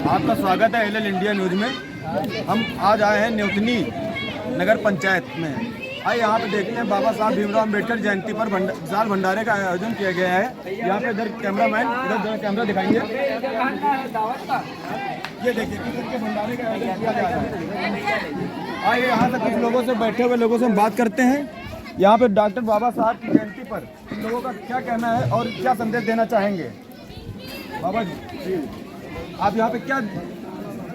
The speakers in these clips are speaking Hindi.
आपका स्वागत है एल इंडिया न्यूज़ में। हम आज आए हैं न्योतनी नगर पंचायत में। आइए यहाँ पे देखते हैं बाबा साहब भीमराव अम्बेडकर जयंती पर विशाल भंडारे का आयोजन किया गया है। यहाँ पे इधर कैमरामैन इधर कैमरा दिखाएंगे। ये देखिए किस तरीके भंडारे का आयोजन किया जा रहा है। आइए यहाँ से कुछ लोगों से बैठे हुए लोगों से हम बात करते हैं। यहाँ पे डॉक्टर बाबा साहब की जयंती पर इन लोगों का क्या कहना है और क्या संदेश देना चाहेंगे। बाबा जी आप यहाँ पे क्या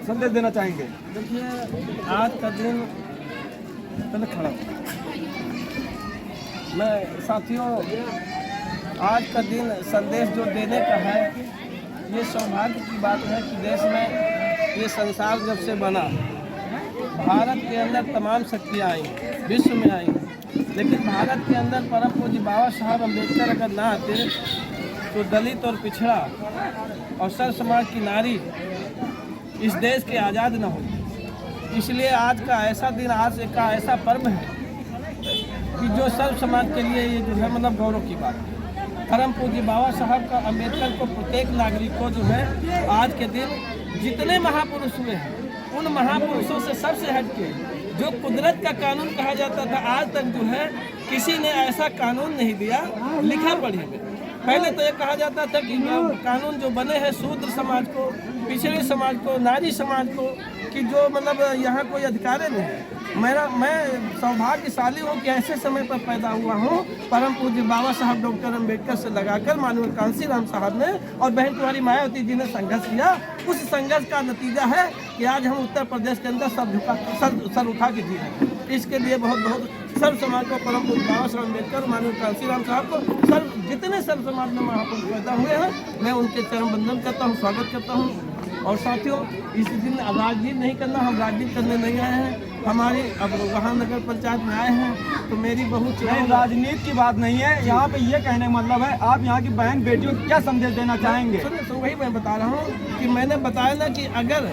संदेश देना चाहेंगे। देखिए आज का दिन पहले खड़ा मैं साथियों, आज का दिन संदेश जो देने का है, ये सौभाग्य की बात है कि देश में ये संसार जब से बना, भारत के अंदर तमाम शक्तियाँ आई, विश्व में आई, लेकिन भारत के अंदर परम पूज्य बाबा साहब अम्बेडकर अगर ना आते तो दलित और पिछड़ा और सर्व समाज की नारी इस देश के आज़ाद न होती। इसलिए आज का ऐसा दिन, आज का ऐसा पर्व है कि जो सर्व समाज के लिए ये जो है मतलब गौरव की बात है। परम पूज्य बाबा साहब का अम्बेडकर को प्रत्येक नागरिक को जो है आज के दिन जितने महापुरुष हुए हैं उन महापुरुषों से सबसे हटके जो कुदरत का कानून कहा जाता था, आज तक जो है किसी ने ऐसा कानून नहीं दिया लिखा पढ़ी में। पहले तो ये कहा जाता था कि कानून जो बने हैं शूद्र समाज को, पिछड़े समाज को, नारी समाज को, कि जो मतलब यहाँ कोई अधिकार नहीं है। मैं सौभाग्यशाली हूँ कि ऐसे समय पर पैदा हुआ हूँ। परम पूज्य बाबा साहब डॉक्टर अम्बेडकर से लगाकर माननीय कांशीराम साहब ने और बहन कुमारी मायावती जी ने संघर्ष किया। उस संघर्ष का नतीजा है कि आज हम उत्तर प्रदेश के अंदर सर उठा के जी रहे हैं। इसके लिए बहुत बहुत सर्व समाज को, परम पूज्य बाबा साहब अम्बेडकर, माननीय कांशीराम साहब को, जितने सर्व समाज में महापुरुष पैदा हुए हैं, मैं उनके चरण वंदन करता हूँ, स्वागत करता हूँ। और साथियों, इस दिन राजनीति नहीं करना, हम राजनीति करने नहीं आए हैं। हमारी अब वहाँ नगर पंचायत में आए हैं तो मेरी बहुत राजनीति की बात नहीं है। यहाँ पे ये कहने मतलब है आप यहाँ की बहन बेटियों को क्या संदेश देना चाहेंगे। तो वही मैं बता रहा हूँ कि मैंने बताया ना कि अगर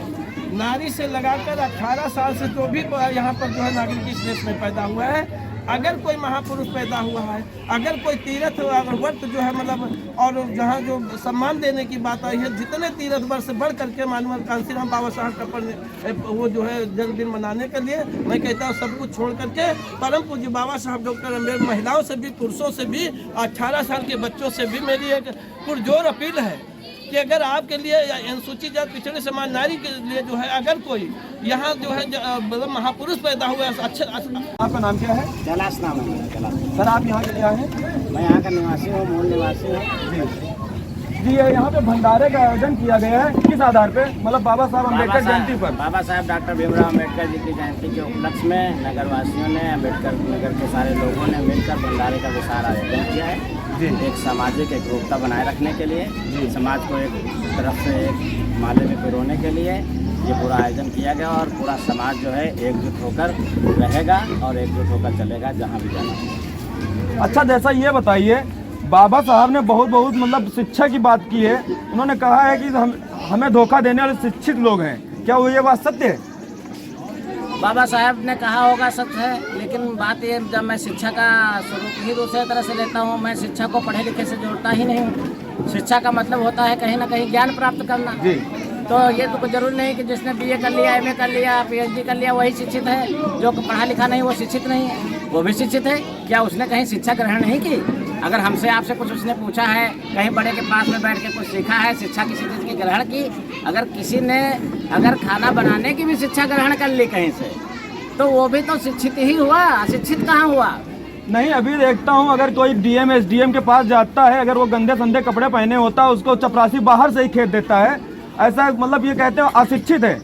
नारी से लगाकर 18 साल से जो भी यहाँ पर जो है नागरिक इस देश में पैदा हुआ है, अगर कोई महापुरुष पैदा हुआ है, अगर कोई तीर्थ व्रत जो है मतलब और जहाँ जो सम्मान देने की बात आई है, जितने तीर्थ वर्ष से बढ़ करके माननीय कांशीराम बाबा साहब का वो जो है जन्मदिन मनाने के लिए मैं कहता हूँ सब कुछ छोड़ करके परम पूज्य बाबा साहब डॉक्टर अम्बेडकर, महिलाओं से भी, पुरुषों से भी, 18 साल के बच्चों से भी मेरी एक पुरजोर अपील है कि अगर आपके लिए अनुसूचित जाति पिछड़े समाज नारी के लिए जो है अगर कोई यहाँ जो है मतलब महापुरुष पैदा हुआ है अच्छे। आपका नाम क्या है। कैलाश नाम है मेरा, कैलाश। सर आप यहाँ के क्या हैं। मैं यहाँ का निवासी हूँ, मूल निवासी हूँ। जी यहाँ पे भंडारे का आयोजन किया गया है, किस आधार पे, मतलब बाबा साहब अम्बेडकर जयंती पर। बाबा साहब डॉक्टर भीमराव अम्बेडकर जी की जयंती के उपलक्ष्य में नगर वासियों ने, अम्बेडकर नगर के सारे लोगों ने मिलकर भंडारे का विशाल आयोजन किया है। एक सामाजिक एकरूपता बनाए रखने के लिए, समाज को एक तरफ से एक माले में पिरोने के लिए ये पूरा आयोजन किया गया और पूरा समाज जो है एकजुट होकर रहेगा और एकजुट होकर चलेगा जहाँ भी जाना। अच्छा, जैसा ये बताइए, बाबा साहब ने बहुत मतलब शिक्षा की बात की है। उन्होंने कहा है कि हमें धोखा देने वाले शिक्षित लोग हैं, क्या वो ये बात सत्य है। बाबा साहब ने कहा होगा सत्य है, लेकिन बात ये, जब मैं शिक्षा का स्वरूप ही दूसरे तरह से लेता हूँ, मैं शिक्षा को पढ़े लिखे से जोड़ता ही नहीं हूँ। शिक्षा का मतलब होता है कहीं ना कहीं ज्ञान प्राप्त करना जी। तो ये तो जरूरी नहीं कि जिसने BA कर लिया, MA कर लिया, PhD कर लिया वही शिक्षित है। जो पढ़ा लिखा नहीं वो शिक्षित नहीं है, वो भी शिक्षित है। क्या उसने कहीं शिक्षा ग्रहण नहीं की। अगर हमसे आपसे कुछ उसने पूछा है, कहीं बड़े के पास में बैठ के कुछ सीखा है, शिक्षा किसी चीज़ की ग्रहण की, अगर किसी ने अगर खाना बनाने की भी शिक्षा ग्रहण कर ली कहीं से, तो वो भी तो शिक्षित ही हुआ, अशिक्षित कहाँ हुआ। नहीं, अभी देखता हूँ अगर कोई DM SDM के पास जाता है, अगर वो गंदे संदे कपड़े पहने होता है, उसको चपरासी बाहर से ही खेद देता है। ऐसा मतलब ये कहते हैं अशिक्षित है।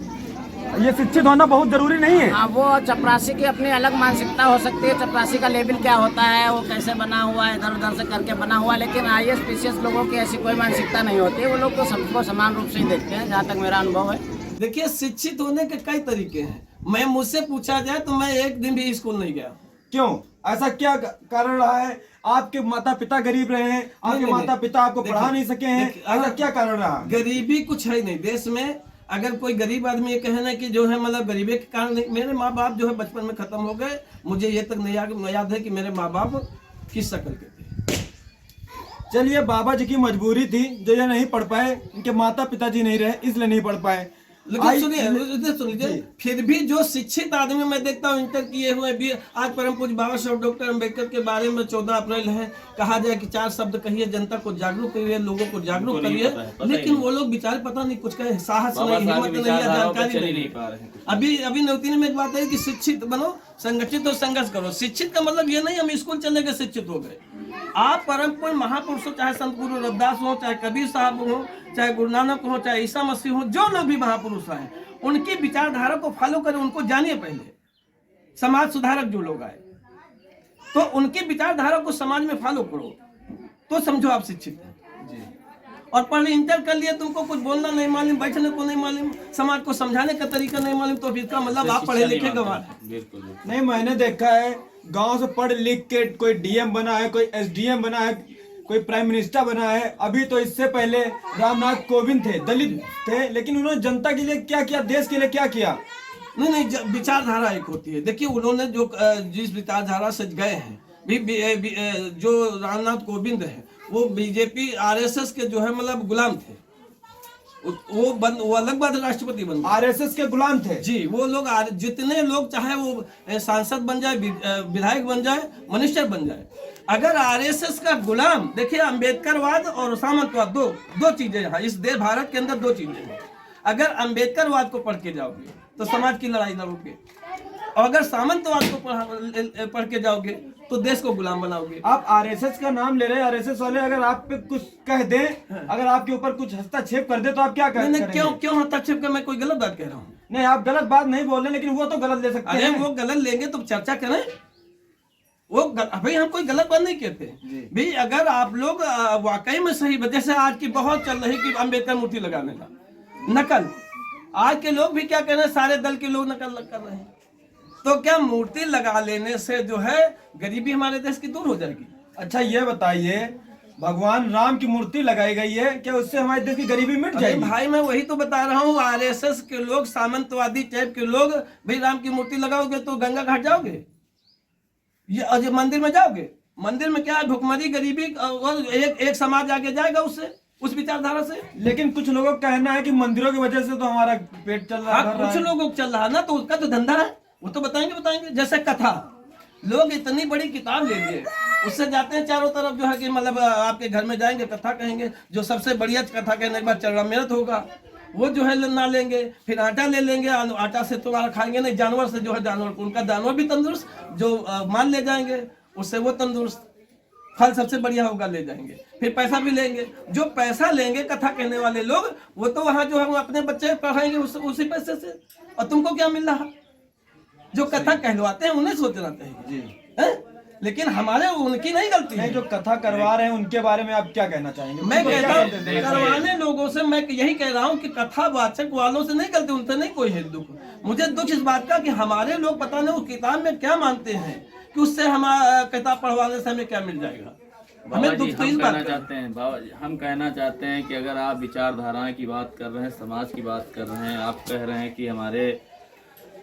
ये शिक्षित होना बहुत जरूरी नहीं है। हाँ, वो चपरासी की अपनी अलग मानसिकता हो सकती है। चपरासी का लेवल क्या होता है, वो कैसे बना हुआ है, इधर उधर से करके बना हुआ, लेकिन IAS PCS लोगों की ऐसी कोई मानसिकता नहीं होती है। वो लोग तो सबको समान रूप से ही देखते हैं, जहाँ तक मेरा अनुभव है। देखिए, शिक्षित होने के कई तरीके हैं। मैं मुझसे पूछा जाए तो मैं एक दिन भी स्कूल नहीं गया। क्यों, ऐसा क्या कारण रहा है। आपके माता पिता गरीब रहे हैं, आपके माता पिता आपको पढ़ा नहीं सके हैं, ऐसा क्या कारण रहा। गरीबी कुछ है नहीं देश में। अगर कोई गरीब आदमी ये कहना कि जो है मतलब गरीबी के कारण नहीं, मेरे माँ बाप जो है बचपन में खत्म हो गए। मुझे ये तक नहीं याद है कि मेरे माँ बाप किस शक्ल के थे। चलिए, बाबा जी की मजबूरी थी जो ये नहीं पढ़ पाए, इनके माता पिताजी नहीं रहे इसलिए नहीं पढ़ पाए। लेकिन सुनिए, फिर भी जो शिक्षित आदमी मैं देखता हूँ इंटर किए हुए भी, आज परम पूज्य बाबा साहब डॉक्टर अम्बेडकर के बारे में 14 अप्रैल है, कहा जाए कि 4 शब्द कहिए, जनता को जागरूक करिए, लोगों को जागरूक करिए, लेकिन वो लोग बेचारे पता नहीं कुछ कहे, साहस नहीं, हिम्मत नहीं या जानकारी नहीं। अभी नवतीन में एक बात है कि शिक्षित बनो, संगठित और संघर्ष करो। शिक्षित का मतलब ये नहीं हम स्कूल चले गए शिक्षित हो गए। आप परम पूज्य महापुरुषों, चाहे संत गुरु रविदास हो, चाहे कबीर साहब हो, चाहे गुरु नानक हो, चाहे ईसा मसीह हो, जो लोग भी महापुरुष आए उनकी विचारधारा को फॉलो करें, उनको जानिए। पहले समाज सुधारक जो लोग आए तो उनकी विचारधारा को समाज में फॉलो करो, तो समझो आप शिक्षित हैं। और पहले इंटर कर लिया, तुमको कुछ बोलना नहीं मालूम, बैठने को नहीं मालूम, समाज को समझाने का तरीका नहीं मालूम, तो इसका मतलब आप पढ़े लिखे गंवार हैं। नहीं, मैंने देखा है गांव से पढ़ लिख के कोई डीएम बना है, कोई एसडीएम बना है, कोई प्राइम मिनिस्टर बना है। अभी तो इससे पहले रामनाथ कोविंद थे, दलित थे, लेकिन उन्होंने जनता के लिए क्या किया, देश के लिए क्या किया। नहीं, विचारधारा एक होती है। देखिए उन्होंने जो जिस विचारधारा से गए हैं, जो रामनाथ कोविंद है वो बीजेपी आरएसएस के जो है मतलब गुलाम थे। वो अलग बात, राष्ट्रपति बन गए, आरएसएस के गुलाम थे जी। वो लोग जितने लोग चाहे वो सांसद बन जाए, विधायक बन जाए, मिनिस्टर बन जाए, अगर आरएसएस का गुलाम, देखिए अम्बेडकरवाद और सामंतवाद दो चीजें हैं इस देश भारत के अंदर, 2 चीजें हैं। अगर अम्बेडकरवाद को पढ़ के जाओगे तो समाज की लड़ाई लड़ोगे, और अगर सामंतवाद को पढ़ के जाओगे तो देश को गुलाम बनाओगे। आप आरएसएस का नाम ले रहे हैं, आरएसएस वाले अगर आप पे कुछ कह दें, अगर आपके ऊपर कुछ हस्तक्षेप कर दे तो आप क्या करेंगे? क्यों हस्तक्षेप कर, मैं कोई गलत बात कह रहा हूँ? नहीं, आप गलत बात नहीं बोल रहे, लेकिन वो तो गलत ले सकते हैं। वो गलत लेंगे तो चर्चा करें, भाई हम कोई गलत बात नहीं कहते भाई। अगर आप लोग वाकई में सही, जैसे आज की बहुत चल रही कि अम्बेडकर मूर्ति लगाने का नकल, आज के लोग भी क्या कर रहे हैं, सारे दल के लोग नकल कर रहे हैं। तो क्या मूर्ति लगा लेने से जो है गरीबी हमारे देश की दूर हो जाएगी? अच्छा ये बताइए, भगवान राम की मूर्ति लगाई गई है, क्या उससे हमारे देश की गरीबी मिट जाएगी? भाई मैं वही तो बता रहा हूँ, आरएसएस के लोग, सामंतवादी टाइप के लोग, भाई राम की मूर्ति लगाओगे तो गंगा घाट जाओगे, ये मंदिर में जाओगे? मंदिर में क्या है, भुखमरी, गरीबी, और एक समाज आगे जाएगा उससे, उस विचारधारा से। लेकिन कुछ लोगों का कहना है कि मंदिरों की वजह से तो हमारा पेट चल रहा है। कुछ लोगों को चल रहा है ना, तो उसका तो धंधा है, वो तो बताएंगे। जैसे कथा, लोग इतनी बड़ी किताब ले लिए, उससे जाते हैं चारों तरफ, जो है कि मतलब आपके घर में जाएंगे, कथा कहेंगे, जो सबसे बढ़िया कथा कहने के बाद चरणामृत होगा वो जो है ना लेंगे, फिर आटा ले लेंगे, आटा से तुम्हारा खाएंगे नहीं, जानवर से जो है, जानवर को उनका जानवर भी तंदुरुस्त, जो माल ले जाएंगे उससे वो तंदुरुस्त, फल सबसे बढ़िया होगा ले जाएंगे, फिर पैसा भी लेंगे। जो पैसा लेंगे कथा कहने वाले लोग, वो तो वहाँ जो है अपने बच्चे पढ़ाएंगे उसी पैसे से, और तुमको क्या मिल रहा? जो कथा कहलवाते हैं उन्हें सोचना चाहिए, लेकिन हमारे उनकी नहीं गलती है। जो कथा करवा रहे हैं उनके बारे में आप क्या कहना चाहेंगे? मैं कहता हूँ करवाने लोगों से मैं यही कह रहा हूँ कि कथा वाचक वालों से नहीं गलती, उनसे नहीं कोई है दुख। मुझे दुख इस बात का कि हमारे लोग पता नहीं उस किताब में क्या मानते हैं कि उससे हमारा किताब पढ़वाने से हमें क्या मिल जाएगा। हमें दुख तो इस बात चाहते हैं बाबा जी, हम कहना चाहते हैं कि अगर आप विचारधारा की बात कर रहे हैं, समाज की बात कर रहे हैं, आप कह रहे हैं कि हमारे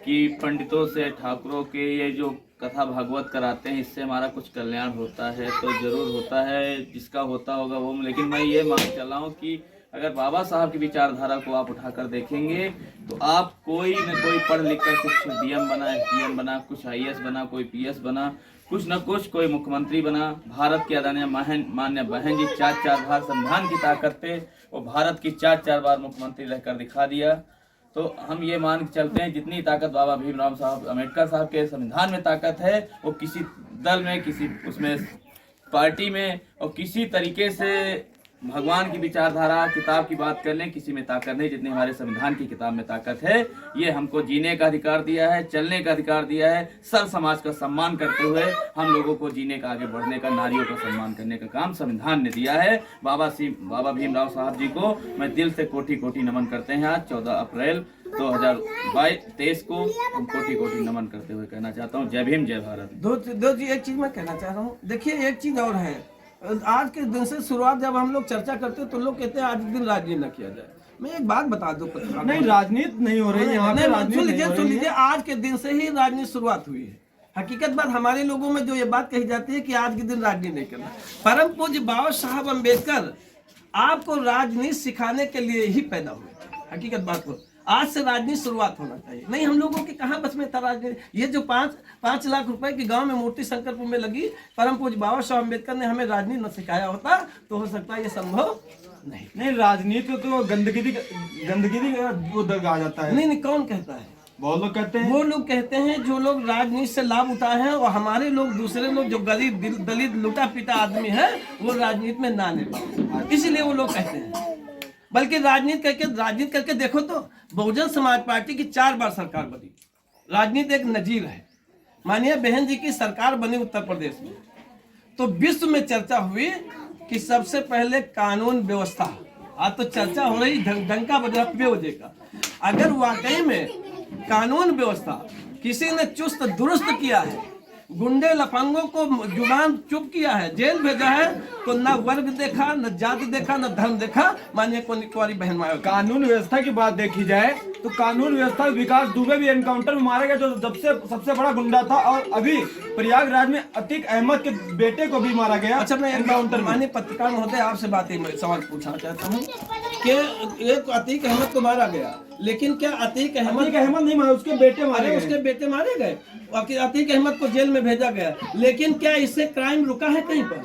पंडितों से, ठाकुरों के ये जो कथा भागवत कराते हैं इससे हमारा कुछ कल्याण होता है, तो जरूर होता है, जिसका होता होगा वो। लेकिन मैं ये मान चला हूँ कि अगर बाबा साहब की विचारधारा को आप उठाकर देखेंगे तो आप कोई न कोई पढ़ लिख कर कुछ डीएम बना, एसडीएम बना, कुछ आईएएस बना, कोई पीएस बना, कुछ न कुछ कोई मुख्यमंत्री बना। भारत की आदरणीय मान्य बहन जी 4 बार संविधान की ताकत थे, वो भारत की 4 बार मुख्यमंत्री रहकर दिखा दिया। तो हम ये मान के चलते हैं जितनी ताकत बाबा भीमराव साहब अम्बेडकर साहब के संविधान में ताकत है, वो किसी दल में, किसी उसमें पार्टी में और किसी तरीके से भगवान की विचारधारा किताब की बात कर लें, किसी में ताकत नहीं जितनी हमारे संविधान की किताब में ताकत है। ये हमको जीने का अधिकार दिया है, चलने का अधिकार दिया है, सब समाज का सम्मान करते हुए हम लोगों को जीने का, आगे बढ़ने का, नारियों का सम्मान करने का काम संविधान ने दिया है। बाबा भीमराव साहब जी को मैं दिल से कोटि कोटि नमन करते हैं। आज 14 अप्रैल 2023 को हम कोटि कोटि नमन करते हुए कहना चाहता हूँ, जय भीम, जय भारत। एक चीज मैं कहना चाह रहा हूँ, देखिए एक चीज और है, आज के दिन से शुरुआत जब हम लोग चर्चा करते हैं तो लोग कहते हैं आज दिन राजनीति न किया जाए। मैं एक बात बता दूं, नहीं राजनीति नहीं हो रही है, सुन लीजिए, आज के दिन से ही राजनीति शुरुआत हुई है। हकीकत बात हमारे लोगों में जो ये बात कही जाती है कि आज के दिन राजनीति नहीं करना। परम पूज्य बाबा साहब अम्बेडकर आपको राजनीति सिखाने के लिए ही पैदा हुए। हकीकत बात हो, आज से राजनीति शुरुआत होना चाहिए। नहीं, हम लोगों के कहाँ बस में था राजनीति। ये जो 5 लाख रुपए की गांव में मूर्ति शंकरपुर में लगी, परम पूज्य बाबा साहब अम्बेडकर ने हमें राजनीति न सिखाया होता तो हो सकता है ये संभव नहीं। राजनीति तो गंदगी वो आ जाता है। नहीं, कौन कहता है? बहुत लोग कहते हैं। वो लोग कहते हैं जो लोग राजनीति से लाभ उठाए हैं, और हमारे लोग, दूसरे लोग जो गरीब दलित लुटा पिटा आदमी है, वो राजनीति में ना आने पाए, इसलिए वो लोग कहते हैं। बल्कि राजनीति करके देखो तो बहुजन समाज पार्टी की 4 बार सरकार बनी। राजनीति एक नजीर है। मानिए बहन जी की सरकार बनी उत्तर प्रदेश में, तो विश्व में चर्चा हुई कि सबसे पहले कानून व्यवस्था। आज तो चर्चा हो रही डंका बजे का। अगर वाकई में कानून व्यवस्था किसी ने चुस्त दुरुस्त किया है, गुंडे लफंगों को जुबान चुप किया है, जेल भेजा है, तो न वर्ग देखा, न जाति देखा, न धर्म देखा। मानिए कुंवारी बहन माया। कानून व्यवस्था की बात देखी जाए तो कानून व्यवस्था विकास दुबे भी एनकाउंटर में मारा गया, जो जब से सबसे बड़ा गुंडा था। और अभी प्रयागराज में अतीक अहमद के बेटे को भी मारा गया। अच्छा, मैं एनकाउंटर मानिए पत्रकार महोदय आपसे सवाल पूछना चाहता हूँ कि एक अतीक अहमद को मारा गया, लेकिन क्या अतीक अहमद नहीं मारे, उसके बेटे मारे गए। उसके बेटे मारे गए। अतीक अहमद को जेल में भेजा गया, लेकिन क्या इससे क्राइम रुका है कहीं पर?